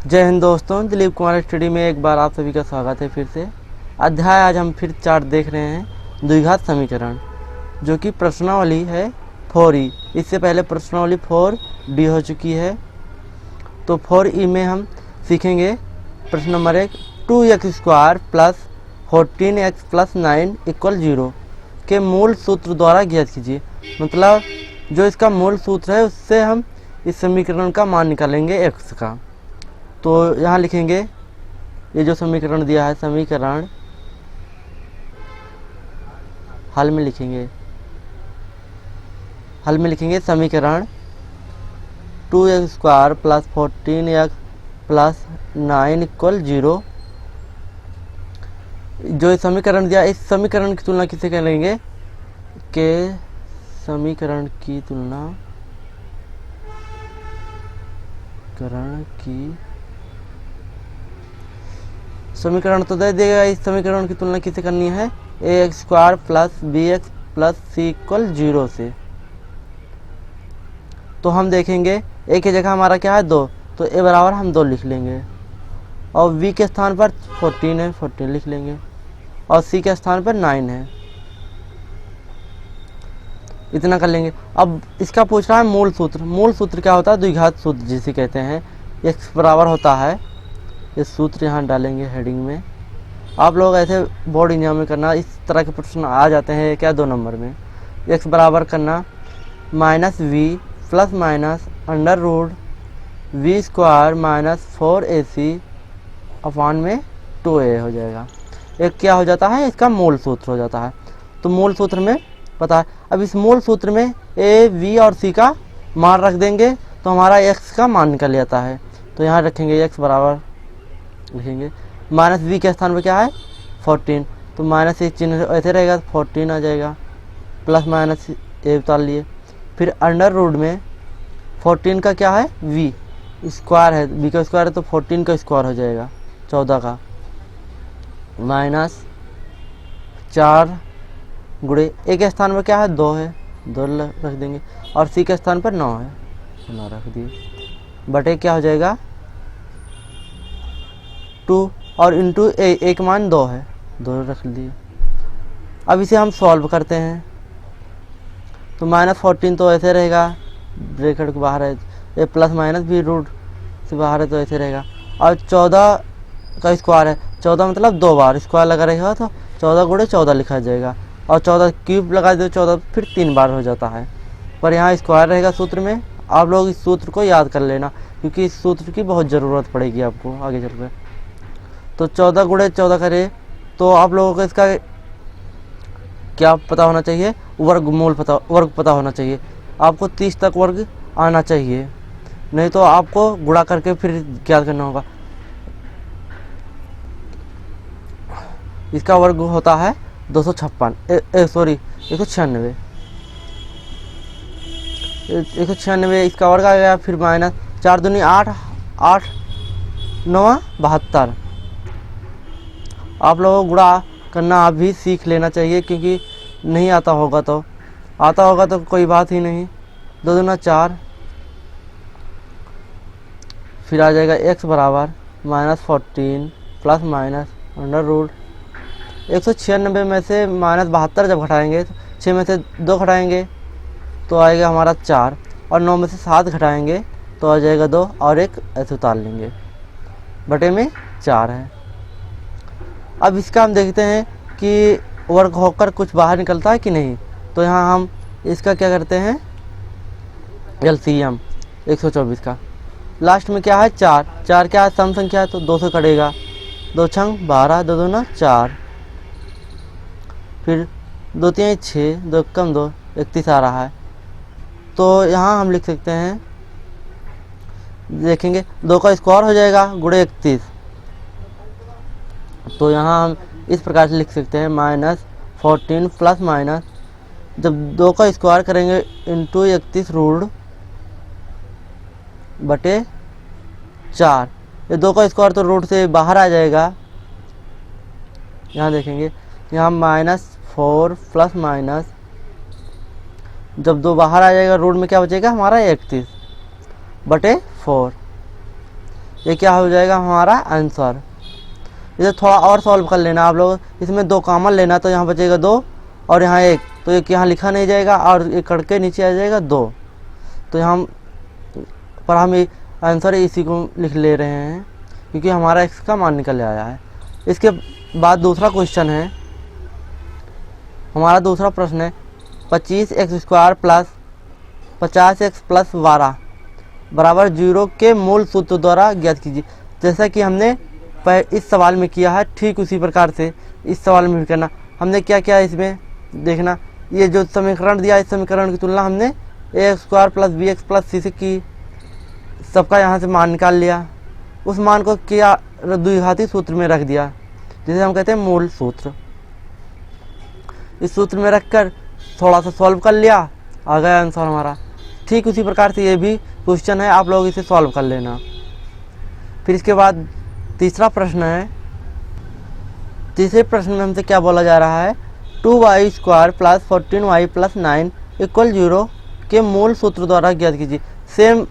जय हिंद दोस्तों, दिलीप कुमार स्टडी में एक बार आप सभी का स्वागत है। फिर से अध्याय आज हम फिर चार्ट देख रहे हैं द्विघात समीकरण, जो कि प्रश्नावली है 4E। इससे पहले प्रश्नावली 4D हो चुकी है। तो 4E में हम सीखेंगे प्रश्न number 1, 2x² plus 14x plus 9 equal 0 के मूल सूत्र द्वारा ज्ञात कीजिए। मतलब जो इसका मूल सूत्र है उससे हम इस समीकरण का मान निकालेंगे x का। तो यहाँ लिखेंगे, ये जो समीकरण दिया है समीकरण हल में लिखेंगे समीकरण 2x² plus 14x plus 9 equal 0। जो समीकरण दिया, इस समीकरण की तुलना किससे करेंगे के समीकरण की तुलना समीकरण तो दे देगा। इस समीकरण की तुलना किससे करनी है, ax² plus bx plus c equal 0 से। तो हम देखेंगे a की जगह हमारा क्या है 2, तो a बराबर हम 2 लिख लेंगे, और b के स्थान पर 14 है, 14 लिख लेंगे, और c के स्थान पर 9 है। इतना कर लेंगे। अब इसका पूछ रहा है मूल सूत्र। मूल सूत्र क्या होता है, द्विघात सूत्र जिसे कहते हैं। x बराबर होता है, ये सूत्र यहाँ डालेंगे हेडिंग में। आप लोग ऐसे बोर्ड एग्जाम में करना, इस तरह के प्रश्न आ जाते हैं क्या 2 नंबर में। x बराबर करना -v plus minus under root v² minus 4ac अपान में 2a हो जाएगा। एक क्या हो जाता है, इसका मूल सूत्र हो जाता है। तो मूल सूत्र में पता है। अब इस मूल सूत्र में a, v और c का मान रख देंगे तो हमारा x का मान निकल जाता है। तो यहाँ रखेंगे x बराबर लिखेंगे -v के स्थान पर क्या है 14, तो माइनस एक चिन्ह ऐसे रहेगा, 14 आ जाएगा, प्लस माइनस ए उतार लिए। फिर अंडर रूट में 14 का क्या है v स्क्वायर है, v का स्क्वायर है तो 14 का स्क्वायर हो जाएगा 14 का, माइनस 4 गुणे ए के स्थान पर क्या है 2 है, 2 रख देंगे, और c के स्थान पर 9 है, 9 रख दिए, बटे क्या हो जाएगा 2, और इंटू ए का मान 2 है, 2 रख दिए। अब इसे हम सॉल्व करते हैं। तो -14 तो ऐसे रहेगा, ब्रैकेट के बाहर है, ए प्लस माइनस भी रूट से बाहर है तो ऐसे रहेगा, और 14 का स्क्वायर है, 14 मतलब 2 बार स्क्वायर लगा रहेगा तो 14 गुणे 14 लिखा जाएगा, और 14 क्यूब लगा दो 14 फिर 3 बार हो जाता है। पर यहाँ स्क्वायर रहेगा सूत्र में। आप लोग इस सूत्र को याद कर लेना, क्योंकि इस सूत्र की बहुत ज़रूरत पड़ेगी आपको आगे चल कर। तो 14 गुणे 14 करें तो आप लोगों को इसका क्या पता होना चाहिए, वर्ग पता होना चाहिए। आपको 30 तक वर्ग आना चाहिए, नहीं तो आपको गुणा करके फिर क्या करना होगा। इसका वर्ग होता है 196, इसका वर्ग आ गया। फिर माइनस 4 दूनी 8, 8 9 72। आप लोगों को गुणा करना आप भी सीख लेना चाहिए, क्योंकि नहीं आता होगा तो कोई बात ही नहीं। 2 दूना 4, फिर आ जाएगा x बराबर -14 प्लस माइनस अंडर रूट 196 में से -72 जब घटाएंगे तो 6 में से 2 घटाएंगे तो आएगा हमारा 4, और 9 में से 7 घटाएंगे तो आ जाएगा 2, और 1 ऐसे उतार लेंगे, बटे में 4 है। अब इसका हम देखते हैं कि वर्ग होकर कुछ बाहर निकलता है कि नहीं। तो यहाँ हम इसका क्या करते हैं, LCM 124 का। लास्ट में क्या है 4 क्या है सम संख्या है तो 2 से कटेगा, 2 छंग 12, 2 दूना 4, फिर 2 3 6, 2 कम 2 31 आ रहा है। तो यहाँ हम लिख सकते हैं, देखेंगे 2 का स्क्वायर हो जाएगा गुणे 31। तो यहाँ हम इस प्रकार से लिख सकते हैं -14 प्लस माइनस, जब 2 का स्क्वायर करेंगे इंटू 31 रूट बटे 4। ये 2 का स्क्वायर तो रूट से बाहर आ जाएगा। यहाँ देखेंगे, यहाँ -4 प्लस माइनस, जब 2 बाहर आ जाएगा रूट में क्या बचेगा हमारा 31 बटे 4। ये क्या हो जाएगा हमारा आंसर। इसे थोड़ा और सॉल्व कर लेना आप लोग, इसमें 2 कॉमन लेना, तो यहाँ बचेगा 2 और यहाँ 1, तो एक यहाँ लिखा नहीं जाएगा और एक करके नीचे आ जाएगा 2। तो यहाँ पर हम आंसर इसी को लिख ले रहे हैं क्योंकि हमारा x का मान निकल आया है। इसके बाद दूसरा क्वेश्चन है, हमारा दूसरा प्रश्न है 25x² प्लस 50x प्लस 12 बराबर 0 के मूल सूत्र द्वारा ज्ञात कीजिए। जैसा कि हमने इस सवाल में किया है, ठीक उसी प्रकार से इस सवाल में भी करना। हमने क्या किया इसमें देखना, ये जो समीकरण दिया इस समीकरण की तुलना हमने ax² plus bx plus c से की, सबका यहाँ से मान निकाल लिया, उस मान को किया द्विघाती सूत्र में रख दिया जिसे हम कहते हैं मूल सूत्र। इस सूत्र में रखकर थोड़ा सा सॉल्व कर लिया, आ गया आंसर हमारा। ठीक उसी प्रकार से ये भी क्वेश्चन है, आप लोग इसे सॉल्व कर लेना। फिर इसके बाद तीसरा प्रश्न है, तीसरे प्रश्न में हमसे क्या बोला जा रहा है 2y² plus 14y plus 9 equal 0 के मूल सूत्र द्वारा ज्ञात कीजिए। सेम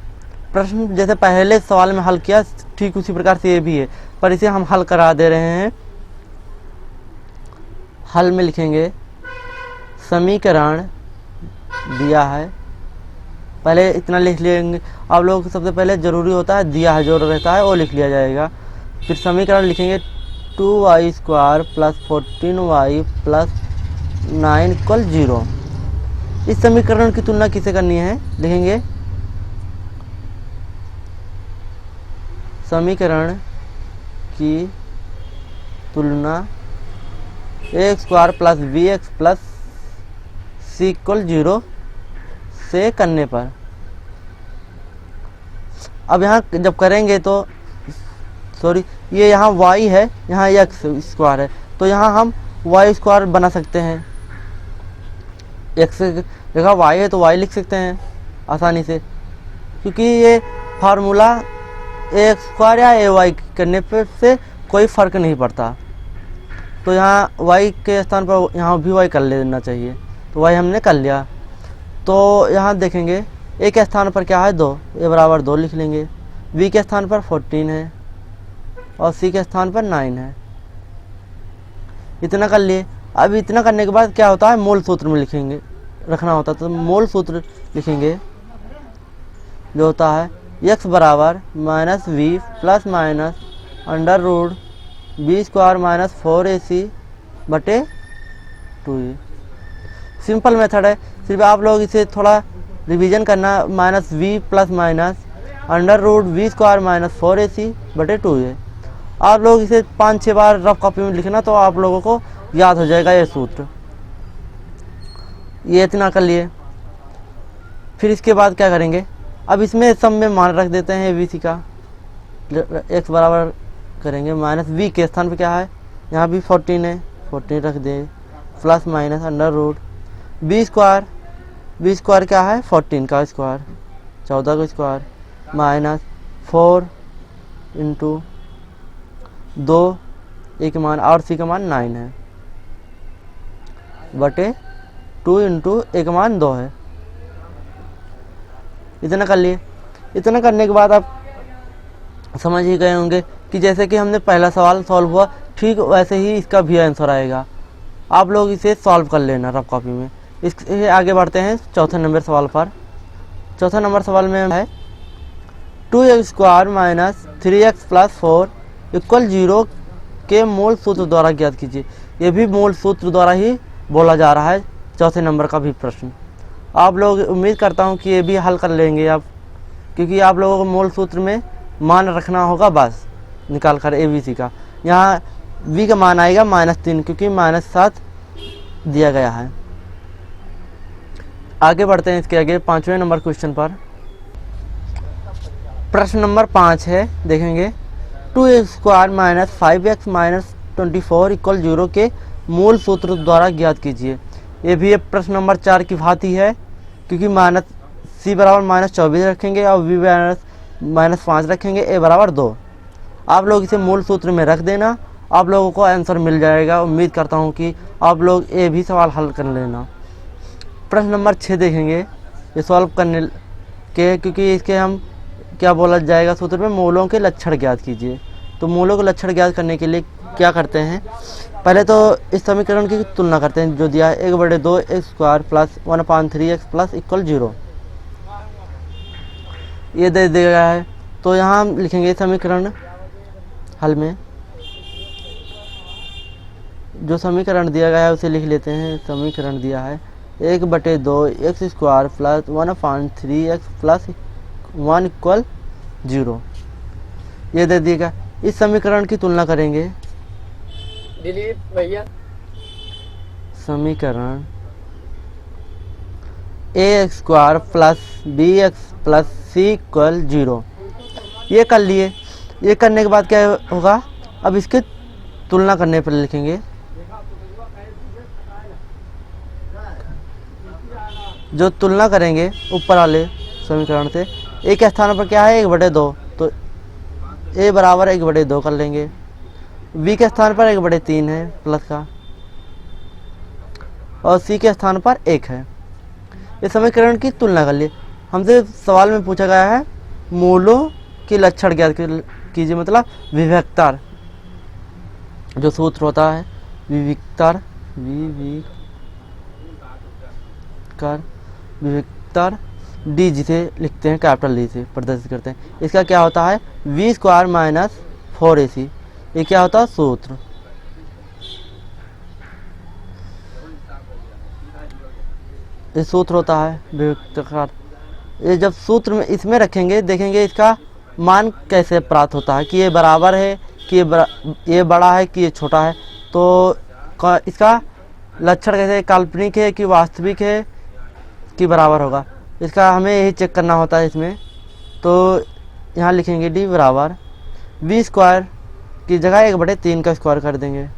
प्रश्न जैसे पहले सवाल में हल किया, ठीक उसी प्रकार से ये भी है, पर इसे हम हल करा दे रहे हैं। हल में लिखेंगे समीकरण दिया है, पहले इतना लिख लेंगे आप लोग। सबसे पहले ज़रूरी होता है दिया है जो रहता है वो लिख लिया जाएगा। फिर समीकरण लिखेंगे 2y² plus 14y plus 9 equal 0। इस समीकरण की तुलना किसे करनी है, लिखेंगे समीकरण की तुलना ax² plus bx plus c equal 0 से करने पर। अब यहाँ जब करेंगे तो सॉरी, ये यहाँ y है, यहाँ x² है, तो यहाँ हम y² बना सकते हैं। x जगह y है तो y लिख सकते हैं आसानी से, क्योंकि ये फार्मूला ax² या ay करने पर से कोई फ़र्क नहीं पड़ता। तो यहाँ y के स्थान पर यहाँ भी y कर लेना चाहिए, तो y हमने कर लिया। तो यहाँ देखेंगे a के स्थान पर क्या है 2, a बराबर 2 लिख लेंगे, b के स्थान पर 14 है और c के स्थान पर 9 है। इतना कर लिए। अब इतना करने के बाद क्या होता है, मूल सूत्र में लिखेंगे रखना होता है, तो मूल सूत्र लिखेंगे जो होता है x बराबर minus v plus minus under root b² minus 4ac बटे 2a। सिंपल मेथड है, सिर्फ आप लोग इसे थोड़ा रिवीजन करना। Minus v plus minus under root b² minus 4ac बटे 2a। आप लोग इसे 5-6 बार रफ कॉपी में लिखना, तो आप लोगों को याद हो जाएगा ये सूत्र। ये इतना कर लिए। फिर इसके बाद क्या करेंगे, अब इसमें सब में मान रख देते हैं bc का। x बराबर करेंगे माइनस v के स्थान पे क्या है, यहाँ भी 14 है, 14 रख दें, plus minus under root b² क्या है 14 का स्क्वायर, 14 का स्क्वायर माइनस 4 इंटू 2 एक मान और c का मान 9 है बटे 2 इंटू एक मान 2 है। इतना कर लिए। इतना करने के बाद आप समझ ही गए होंगे कि जैसे कि हमने पहला सवाल सॉल्व हुआ, ठीक वैसे ही इसका भी आंसर आएगा। आप लोग इसे सॉल्व कर लेना रफ कॉपी में। इससे आगे बढ़ते हैं चौथे नंबर सवाल पर। चौथा नंबर सवाल में है 2x² minus 3x plus 4 equal 0 के मूल सूत्र द्वारा ज्ञात कीजिए। ये भी मूल सूत्र द्वारा ही बोला जा रहा है चौथे नंबर का भी प्रश्न। आप लोग उम्मीद करता हूँ कि ये भी हल कर लेंगे आप, क्योंकि आप लोगों को मूल सूत्र में मान रखना होगा बस निकाल कर ABC का। यहाँ v का मान आएगा -3 क्योंकि -7 दिया गया है। आगे बढ़ते हैं इसके आगे 5वें नंबर क्वेश्चन पर। प्रश्न नंबर 5 है, देखेंगे 2x² minus 5x minus 24 equal 0 के मूल सूत्र द्वारा ज्ञात कीजिए। ये भी प्रश्न नंबर 4 की भांति है, क्योंकि c बराबर -24 रखेंगे और v बराबर -5 रखेंगे, a बराबर 2। आप लोग इसे मूल सूत्र में रख देना, आप लोगों को आंसर मिल जाएगा। उम्मीद करता हूँ कि आप लोग ये भी सवाल हल कर लेना। प्रश्न नंबर 6 देखेंगे, ये सॉल्व करने के, क्योंकि इसके हम क्या बोला जाएगा सूत्र में, मूलों के लक्षण ज्ञात कीजिए। तो मूलों के लक्षण ज्ञात करने के लिए क्या करते हैं, पहले तो इस समीकरण की तुलना करते हैं जो दिया है 1/2 x square plus 1/3 x plus equal 0, ये दे दिया गया है। तो यहाँ हम लिखेंगे समीकरण हल में जो समीकरण दिया गया है उसे लिख लेते हैं। समीकरण दिया है 1/2 x square plus 1/3 x plus 1 equal 0, ये दे दिएगा। इस समीकरण की तुलना करेंगे, दिलीप भैया, समीकरण a x square plus b x plus c equal 0, ये कर लिए। ये करने के बाद क्या होगा, अब इसके तुलना करने पर लिखेंगे, जो तुलना करेंगे ऊपर वाले समीकरण से, ए के स्थान पर क्या है 1/2, तो ए बराबर 1/2 कर लेंगे। बी के स्थान पर 1/3 है प्लस का, और सी के स्थान पर 1 है। इस समीकरण की तुलना कर लिए। हमसे सवाल में पूछा गया है मूलों के लक्षण ज्ञात कीजिए, मतलब विभक्तार जो सूत्र होता है, विभक्तार डी, जिसे लिखते हैं कैपिटल डी से प्रदर्शित करते हैं। इसका क्या होता है वी स्क्वायर माइनस 4ac, ये क्या होता है सूत्र। ये सूत्र होता है विभक्ताकार। ये जब सूत्र में इसमें रखेंगे, देखेंगे इसका मान कैसे प्राप्त होता है, कि ये बराबर है, कि ये बड़ा है, कि ये छोटा है। तो इसका लक्षण कैसे, काल्पनिक है कि वास्तविक है कि बराबर होगा, इसका हमें यही चेक करना होता है इसमें। तो यहाँ लिखेंगे डी बराबर वी स्क्वायर की जगह 1/3 का स्क्वायर कर देंगे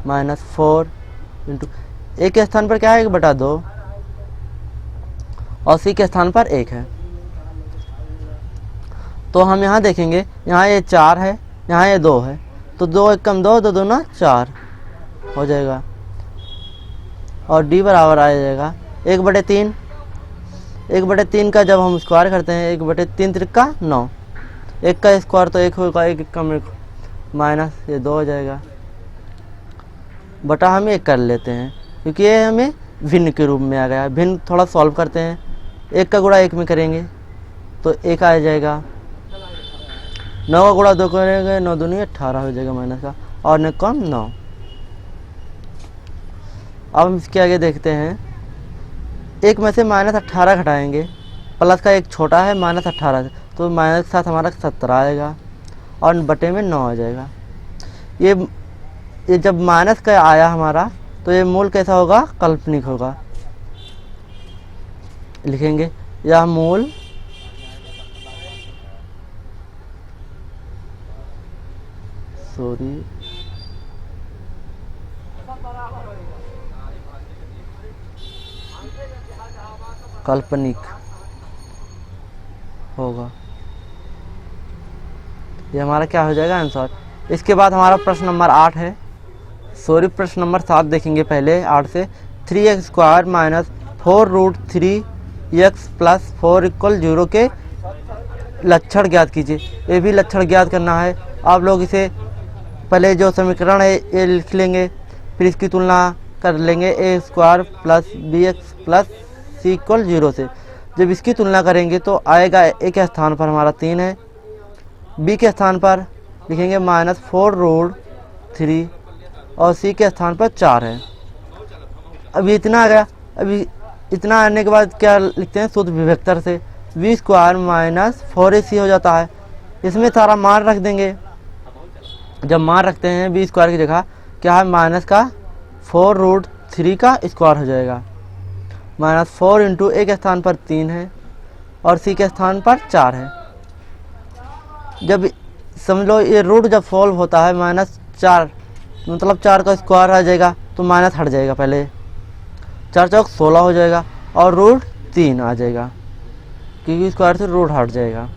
माइनस 4 इंटू ए के स्थान पर क्या है 1/2 और सी के स्थान पर 1 है। तो हम यहाँ देखेंगे, यहाँ ये 4 है, यहाँ ये 2 है, तो 2 1 कम 2, 2 दूना 4 हो जाएगा, और डी बराबर आ जाएगा 1/3। 1/3 का जब हम स्क्वायर करते हैं 1/3 त्रिका 9, 1 का स्क्वायर तो 1 होगा, 1 कम 1 माइनस ये 2 हो जाएगा, बटा हम 1 कर लेते हैं क्योंकि ये हमें भिन्न के रूप में आ गया। भिन्न थोड़ा सॉल्व करते हैं, 1 का गुणा 1 में करेंगे तो 1 आ जाएगा, 9 का गुणा 2 करेंगे 9 दूनी 18 हो जाएगा माइनस का, और 9 कम 9। अब हम इसके आगे देखते हैं, 1 में से -18 घटाएंगे, प्लस का 1 छोटा है -18 से, तो माइनस के साथ हमारा 17 आएगा और बटे में 9 आ जाएगा। ये जब माइनस का आया हमारा, तो ये मूल कैसा होगा, काल्पनिक होगा। लिखेंगे यह मूल काल्पनिक होगा। ये हमारा क्या हो जाएगा आंसर। इसके बाद हमारा प्रश्न नंबर 8 है, प्रश्न नंबर 7 देखेंगे पहले 8 से। 3x square minus 4√3x plus 4 equal 0 के लक्षण ज्ञात कीजिए। ये भी लक्षण ज्ञात करना है। आप लोग इसे पहले जो समीकरण है ये लिख लेंगे, फिर इसकी तुलना कर लेंगे a square plus b x plus c equal 0 से। जब इसकी तुलना करेंगे तो आएगा ए के स्थान पर हमारा 3 है, बी के स्थान पर लिखेंगे -4√3 और सी के स्थान पर 4 है। अभी इतना आ गया। अभी इतना आने के बाद क्या लिखते हैं शुद्ध विभक्तर से, वी स्क्वायर माइनस 4ac हो जाता है। इसमें सारा मान रख देंगे। जब मान रखते हैं वी स्क्वायर की जगह क्या है, माइनस का 4√3 का स्क्वायर हो जाएगा, -4 इंटू ए के स्थान पर 3 है और सी के स्थान पर 4 है। जब समझ लो ये रूट जब सॉल्व होता है -4 मतलब 4 का स्क्वायर आ जाएगा, तो माइनस हट जाएगा, पहले 4 चौक 16 हो जाएगा और √3 आ जाएगा क्योंकि स्क्वायर से रूट हट जाएगा।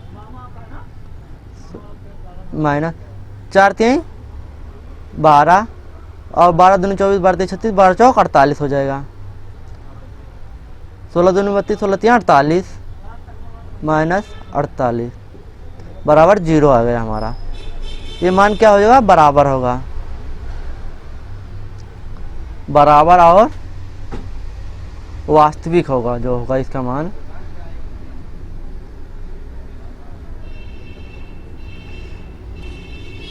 -4 3 12 और 12 दूनी 24, 12 3 36, 12 चौक 48 हो जाएगा। 16 दूनी 32, 16 3 48, -48 बराबर 0 आ गया हमारा। ये मान क्या हो जाएगा, बराबर होगा, बराबर और वास्तविक होगा जो होगा इसका मान।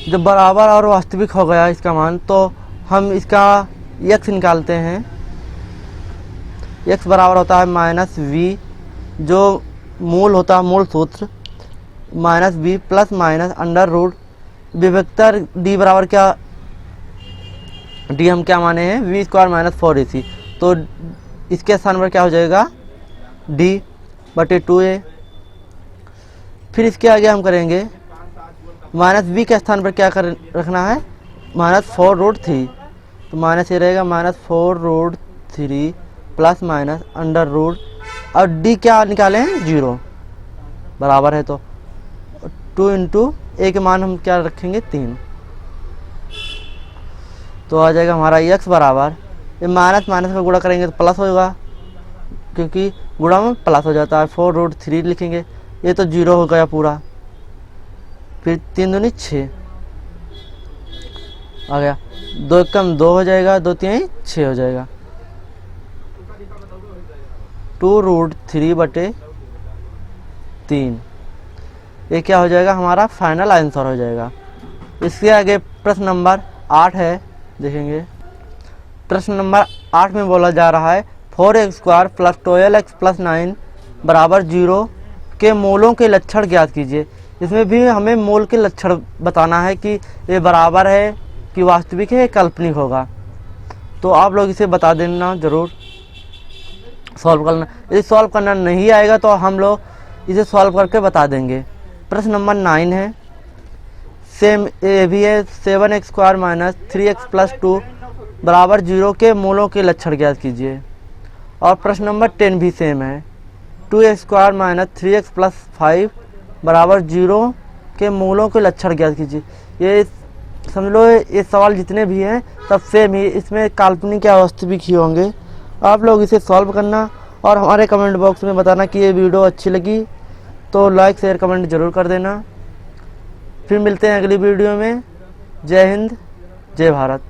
जब बराबर और वास्तविक हो गया इसका मान, तो हम इसका x निकालते हैं। x बराबर होता है -v, जो मूल होता है मूल सूत्र -v plus minus under root विभक्तर d बराबर क्या, d हम क्या माने हैं, v स्क्वायर माइनस 4ac, तो इसके स्थान पर क्या हो जाएगा, d बटे 2a। फिर इसके आगे हम करेंगे -v के स्थान पर क्या रखना है, -4√3, तो माइनस ये रहेगा -4√3 प्लस माइनस अंडर रूट, और d क्या निकाले हैं, 0 बराबर है, तो 2 इंटू a के मान हम क्या रखेंगे, 3, तो आ जाएगा हमारा x बराबर, ये माइनस माइनस का गुणा करेंगे तो प्लस होगा, क्योंकि गुणा में प्लस हो जाता है, 4√3 लिखेंगे, ये तो 0 हो गया पूरा, फिर 3 दूनी 6 आ गया, 2 एकम 2 हो जाएगा, 2 3 6 हो जाएगा, 2√3 बटे 3, ये क्या हो जाएगा, हमारा फाइनल आंसर हो जाएगा। इसके आगे प्रश्न नंबर 8 है, देखेंगे। प्रश्न नंबर 8 में बोला जा रहा है 4x² प्लस 12x प्लस 9 बराबर 0 के मूलों के लक्षण ज्ञात कीजिए। इसमें भी हमें मूल के लक्षण बताना है कि ये बराबर है कि वास्तविक है, काल्पनिक होगा, तो आप लोग इसे बता देना ज़रूर, सॉल्व करना। यदि सॉल्व करना नहीं आएगा तो हम लोग इसे सॉल्व करके बता देंगे। प्रश्न नंबर 9 है, सेम ये भी है, 7x² माइनस 3x प्लस 2 बराबर 0 के मूलों के लक्षण ज्ञात कीजिए। और प्रश्न नंबर 10 भी सेम है, 2x² माइनस 3x प्लस 5 बराबर 0 के मूलों के लक्षण ज्ञात कीजिए। ये समझ लो ये सवाल जितने भी हैं सब सेम ही, इसमें काल्पनिक या वास्तविक ही होंगे। आप लोग इसे सॉल्व करना और हमारे कमेंट बॉक्स में बताना कि ये वीडियो अच्छी लगी तो लाइक शेयर कमेंट ज़रूर कर देना। फिर मिलते हैं अगली वीडियो में। जय हिंद, जय भारत।